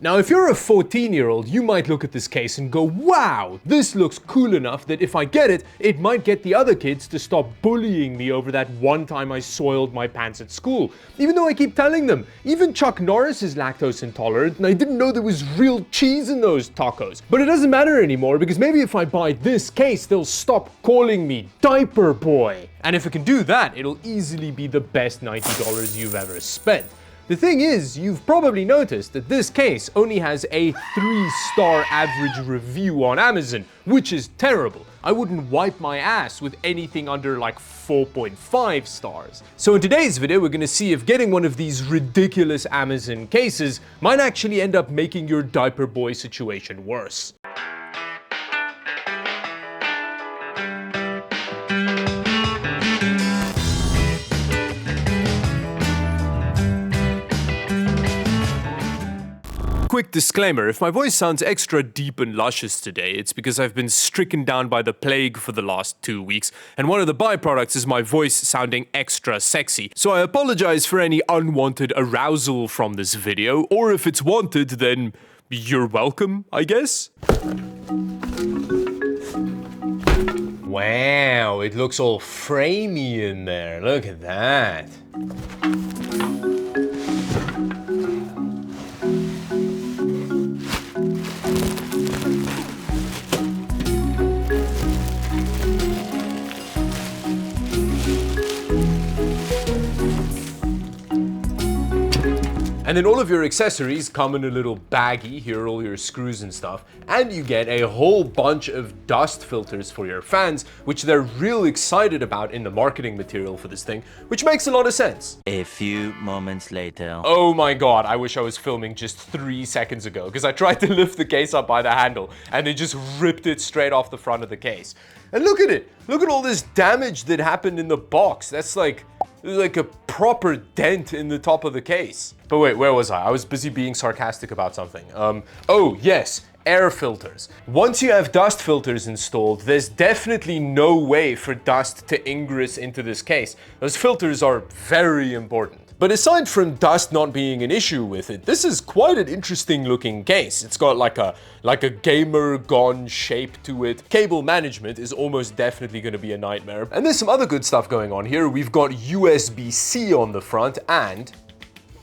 Now, if you're a 14-year-old, you might look at this case and go, wow, this looks cool enough that if I get it, it might get the other kids to stop bullying me over that one time I soiled my pants at school. Even though I keep telling them, even Chuck Norris is lactose intolerant and I didn't know there was real cheese in those tacos. But it doesn't matter anymore because maybe if I buy this case, they'll stop calling me Diaper Boy. And if it can do that, it'll easily be the best $90 you've ever spent. The thing is, you've probably noticed that this case only has a 3-star average review on Amazon, which is terrible. I wouldn't wipe my ass with anything under like 4.5 stars. So in today's video, we're gonna see if getting one of these ridiculous Amazon cases might actually end up making your diaper boy situation worse. Quick disclaimer, if my voice sounds extra deep and luscious today, it's because I've been stricken down by the plague for the last 2 weeks, and one of the byproducts is my voice sounding extra sexy. So I apologize for any unwanted arousal from this video, or if it's wanted, then you're welcome, I guess? Wow, it looks all framey in there, look at that. And then all of your accessories come in a little baggie. Here are all your screws and stuff. And you get a whole bunch of dust filters for your fans, which they're real excited about in the marketing material for this thing, which makes a lot of sense. A few moments later. Oh my god, I wish I was filming just 3 seconds ago, because I tried to lift the case up by the handle, and it just ripped it straight off the front of the case. And look at it! Look at all this damage that happened in the box. That's like a proper dent in the top of the case. But wait, where was I? I was busy being sarcastic about something. Oh yes, air filters. Once you have dust filters installed, there's definitely no way for dust to ingress into this case. Those filters are very important. But aside from dust not being an issue with it, this is quite an interesting looking case. It's got like a gamer gone shape to it. Cable management is almost definitely going to be a nightmare. And there's some other good stuff going on here. We've got USB-C on the front and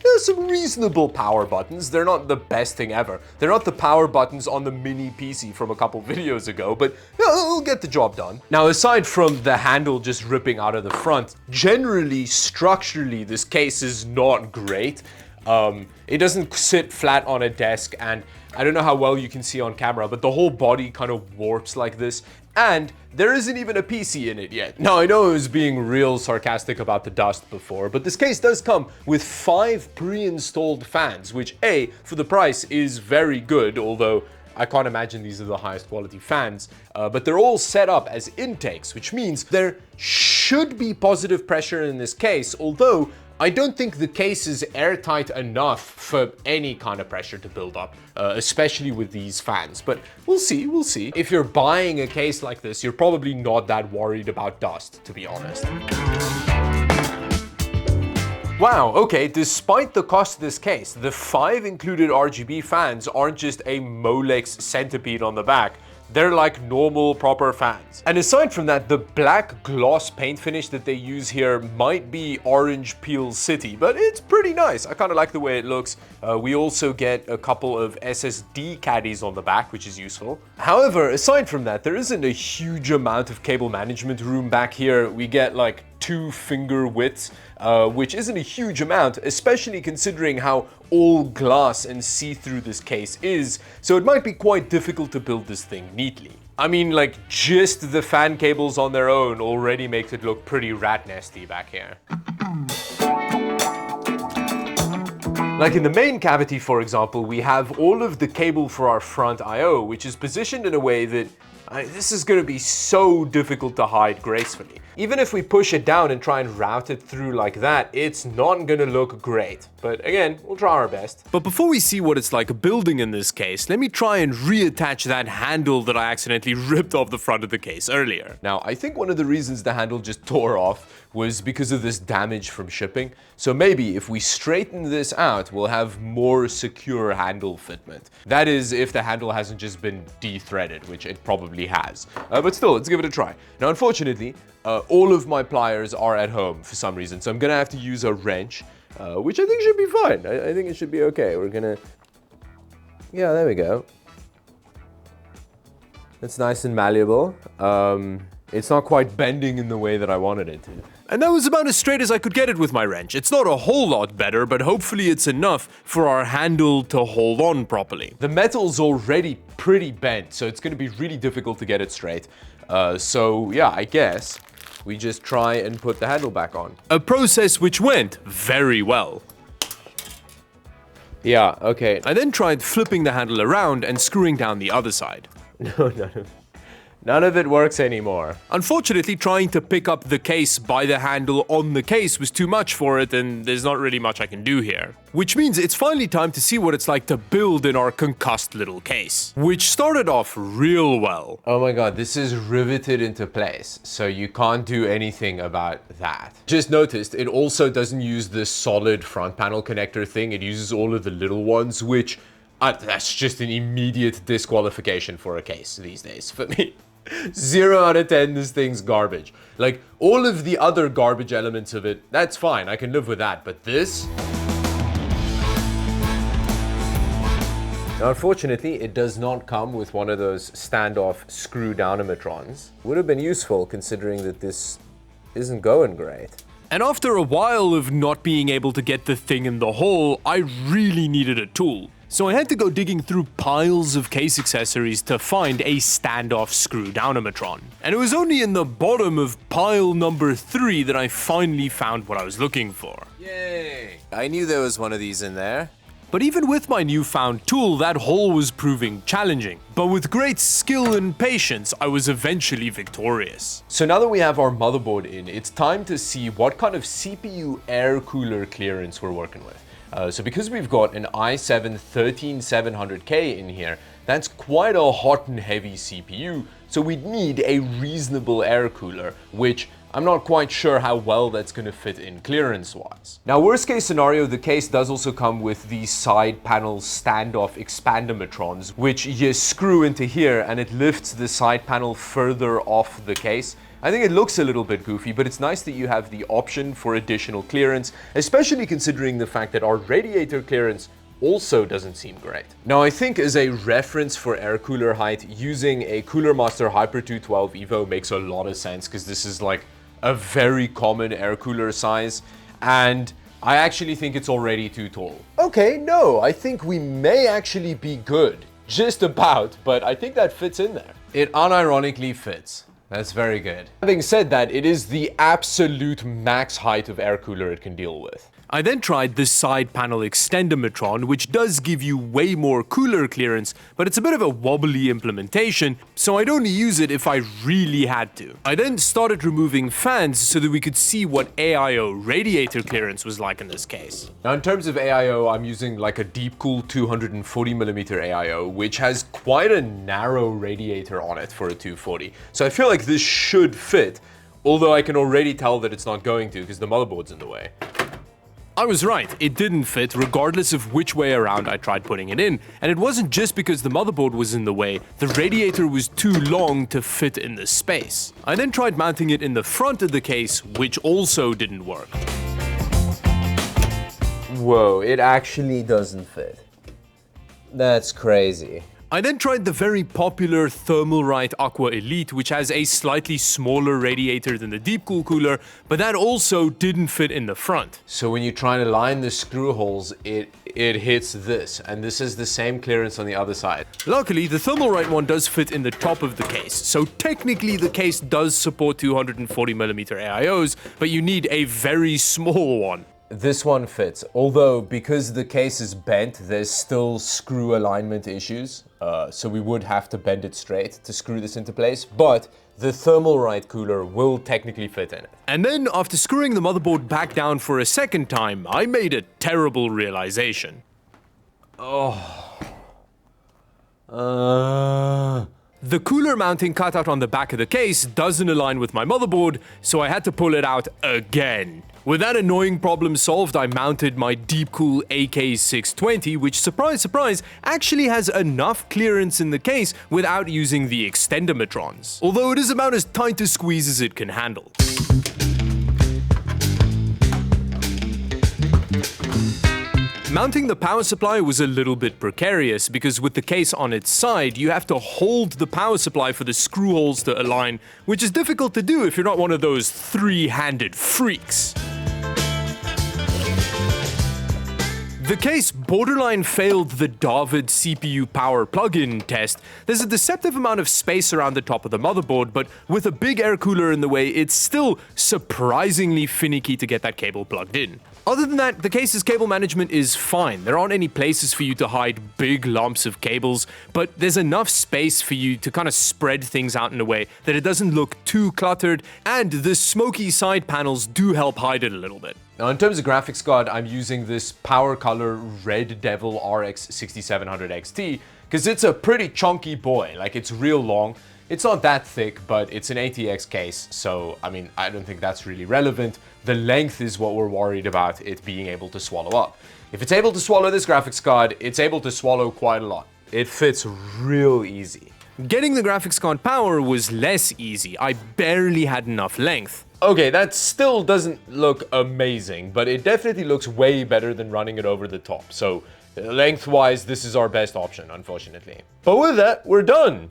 there's some reasonable power buttons. They're not the best thing ever. They're not the power buttons on the mini PC from a couple videos ago, but they'll get the job done. Now, aside from the handle just ripping out of the front, generally, structurally, this case is not great. It doesn't sit flat on a desk, and I don't know how well you can see on camera, but the whole body kind of warps like this, and there isn't even a PC in it yet. Now, I know I was being real sarcastic about the dust before, but this case does come with 5 pre-installed fans, which A, for the price is very good, although I can't imagine these are the highest quality fans, but they're all set up as intakes, which means there should be positive pressure in this case, although I don't think the case is airtight enough for any kind of pressure to build up, especially with these fans. But we'll see, we'll see. If you're buying a case like this, you're probably not that worried about dust, to be honest. Wow, okay, despite the cost of this case, the 5 included RGB fans aren't just a Molex centipede on the back. They're like normal, proper fans. And aside from that, the black gloss paint finish that they use here might be Orange Peel City, but it's pretty nice. I kind of like the way it looks. We also get a couple of SSD caddies on the back, which is useful. However, aside from that, there isn't a huge amount of cable management room back here. We get like 2 finger widths, which isn't a huge amount, especially considering how all glass and see-through this case is, so it might be quite difficult to build this thing neatly. I mean, like, just the fan cables on their own already makes it look pretty rat nasty back here. Like in the main cavity, for example, we have all of the cable for our front I/O, which is positioned in a way that This is going to be so difficult to hide gracefully. Even if we push it down and try and route it through like that, it's not going to look great. But again, we'll try our best. But before we see what it's like building in this case, let me try and reattach that handle that I accidentally ripped off the front of the case earlier. Now, I think one of the reasons the handle just tore off was because of this damage from shipping. So maybe if we straighten this out, we'll have more secure handle fitment. That is, if the handle hasn't just been de-threaded, which it probably has. But still, let's give it a try. Now, unfortunately, all of my pliers are at home for some reason, so I'm gonna have to use a wrench, which I think should be fine. I think it should be okay. We're gonna... Yeah, there we go. It's nice and malleable. It's not quite bending in the way that I wanted it to. And that was about as straight as I could get it with my wrench. It's not a whole lot better, but hopefully it's enough for our handle to hold on properly. The metal's already pretty bent, so it's gonna be really difficult to get it straight. So yeah, I guess we just try and put the handle back on. A process which went very well. Yeah, okay. I then tried flipping the handle around and screwing down the other side. None of it works anymore. Unfortunately, trying to pick up the case by the handle on the case was too much for it, and there's not really much I can do here. Which means it's finally time to see what it's like to build in our concussed little case, which started off real well. Oh my god, this is riveted into place, so you can't do anything about that. Just noticed, it also doesn't use this solid front panel connector thing, it uses all of the little ones, which that's just an immediate disqualification for a case these days for me. 0 out of 10, this thing's garbage. Like, all of the other garbage elements of it, that's fine, I can live with that, but this? Now, unfortunately, it does not come with one of those standoff screw downimatrons. Would have been useful considering that this isn't going great. And after a while of not being able to get the thing in the hole, I really needed a tool. So I had to go digging through piles of case accessories to find a standoff screw downimatron. And it was only in the bottom of pile number 3 that I finally found what I was looking for. Yay! I knew there was one of these in there. But even with my newfound tool, that hole was proving challenging. But with great skill and patience, I was eventually victorious. So now that we have our motherboard in, it's time to see what kind of CPU air cooler clearance we're working with. So because we've got an i7 13700K in here, that's quite a hot and heavy CPU, so we'd need a reasonable air cooler, which I'm not quite sure how well that's going to fit in clearance-wise. Now, worst case scenario, the case does also come with these side panel standoff expandomatrons, which you screw into here and it lifts the side panel further off the case. I think it looks a little bit goofy, but it's nice that you have the option for additional clearance, especially considering the fact that our radiator clearance also doesn't seem great. Now, I think as a reference for air cooler height, using a Cooler Master Hyper 212 Evo makes a lot of sense, because this is like a very common air cooler size, and I actually think it's already too tall. Okay, no, I think we may actually be good. Just about, but I think that fits in there. It unironically fits. That's very good. Having said that, it is the absolute max height of air cooler it can deal with. I then tried the side panel extendometron, which does give you way more cooler clearance, but it's a bit of a wobbly implementation, so I'd only use it if I really had to. I then started removing fans so that we could see what AIO radiator clearance was like in this case. Now, in terms of AIO, I'm using like a Deepcool 240mm AIO, which has quite a narrow radiator on it for a 240. So I feel like this should fit, although I can already tell that it's not going to because the motherboard's in the way. I was right, it didn't fit regardless of which way around I tried putting it in, and it wasn't just because the motherboard was in the way, the radiator was too long to fit in the space. I then tried mounting it in the front of the case, which also didn't work. Whoa, it actually doesn't fit. That's crazy. I then tried the very popular Thermalright Aqua Elite, which has a slightly smaller radiator than the Deepcool cooler, but that also didn't fit in the front. So when you try to line the screw holes, it hits this, and this is the same clearance on the other side. Luckily, the Thermalright one does fit in the top of the case, so technically the case does support 240mm AIOs, but you need a very small one. this one fits. Although, because the case is bent, there's still screw alignment issues. So we would have to bend it straight to screw this into place. But the Thermalright cooler will technically fit in it. And then, after screwing the motherboard back down for a second time, I made a terrible realization. The cooler mounting cutout on the back of the case doesn't align with my motherboard, so I had to pull it out again. With that annoying problem solved, I mounted my Deepcool AK620, which, surprise, surprise, actually has enough clearance in the case without using the extendometrons. Although it is about as tight a squeeze as it can handle. Mounting the power supply was a little bit precarious because with the case on its side, you have to hold the power supply for the screw holes to align, which is difficult to do if you're not one of those three-handed freaks. The case borderline failed the Dawid CPU power plug-in test. There's a deceptive amount of space around the top of the motherboard, but with a big air cooler in the way, it's still surprisingly finicky to get that cable plugged in. Other than that, the case's cable management is fine. There aren't any places for you to hide big lumps of cables, but there's enough space for you to kind of spread things out in a way that it doesn't look too cluttered, and the smoky side panels do help hide it a little bit. Now, in terms of graphics card, I'm using this Power Color Red Devil RX 6700 XT because it's a pretty chunky boy. Like, it's real long. It's not that thick, but it's an ATX case, so, I mean, I don't think that's really relevant. The length is what we're worried about, it being able to swallow up. If it's able to swallow this graphics card, it's able to swallow quite a lot. It fits real easy. Getting the graphics card power was less easy. I barely had enough length. Okay, that still doesn't look amazing, but it definitely looks way better than running it over the top. So, lengthwise, this is our best option, unfortunately. But with that, we're done.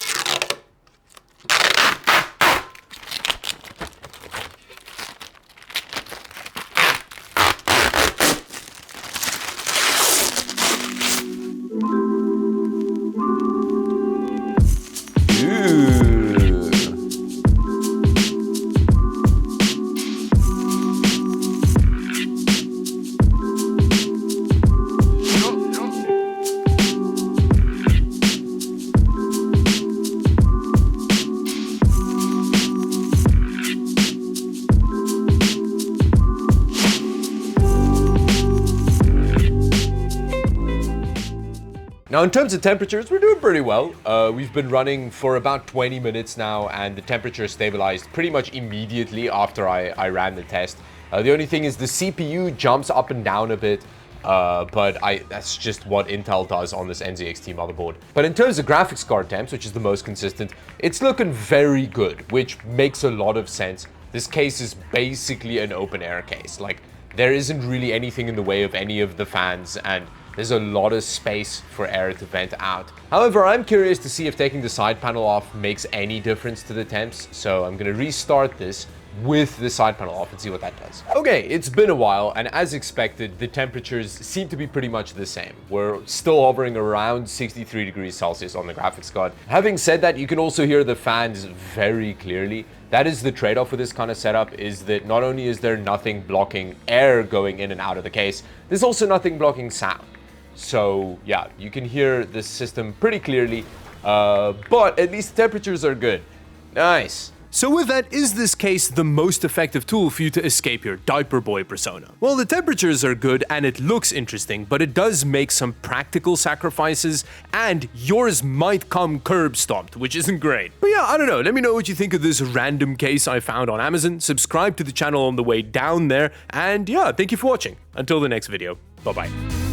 Now, in terms of temperatures, we're doing pretty well. We've been running for about 20 minutes now, and the temperature stabilized pretty much immediately after I ran the test. The only thing is the CPU jumps up and down a bit, but that's just what Intel does on this NZXT motherboard. But in terms of graphics card temps, which is the most consistent, it's looking very good, which makes a lot of sense. This case is basically an open air case. Like, there isn't really anything in the way of any of the fans, and there's a lot of space for air to vent out. However, I'm curious to see if taking the side panel off makes any difference to the temps, so I'm gonna restart this with the side panel off and see what that does. Okay, it's been a while, and as expected, the temperatures seem to be pretty much the same. We're still hovering around 63 degrees Celsius on the graphics card. Having said that, you can also hear the fans very clearly. That is the trade-off with this kind of setup, is that not only is there nothing blocking air going in and out of the case, there's also nothing blocking sound. So yeah, you can hear the system pretty clearly, but at least the temperatures are good. Nice. So with that, is this case the most effective tool for you to escape your diaper boy persona? Well, the temperatures are good and it looks interesting, but it does make some practical sacrifices, and yours might come curb stomped, which isn't great. But yeah, I don't know, let me know what you think of this random case I found on Amazon, subscribe to the channel on the way down there, and yeah, thank you for watching. Until the next video, bye-bye.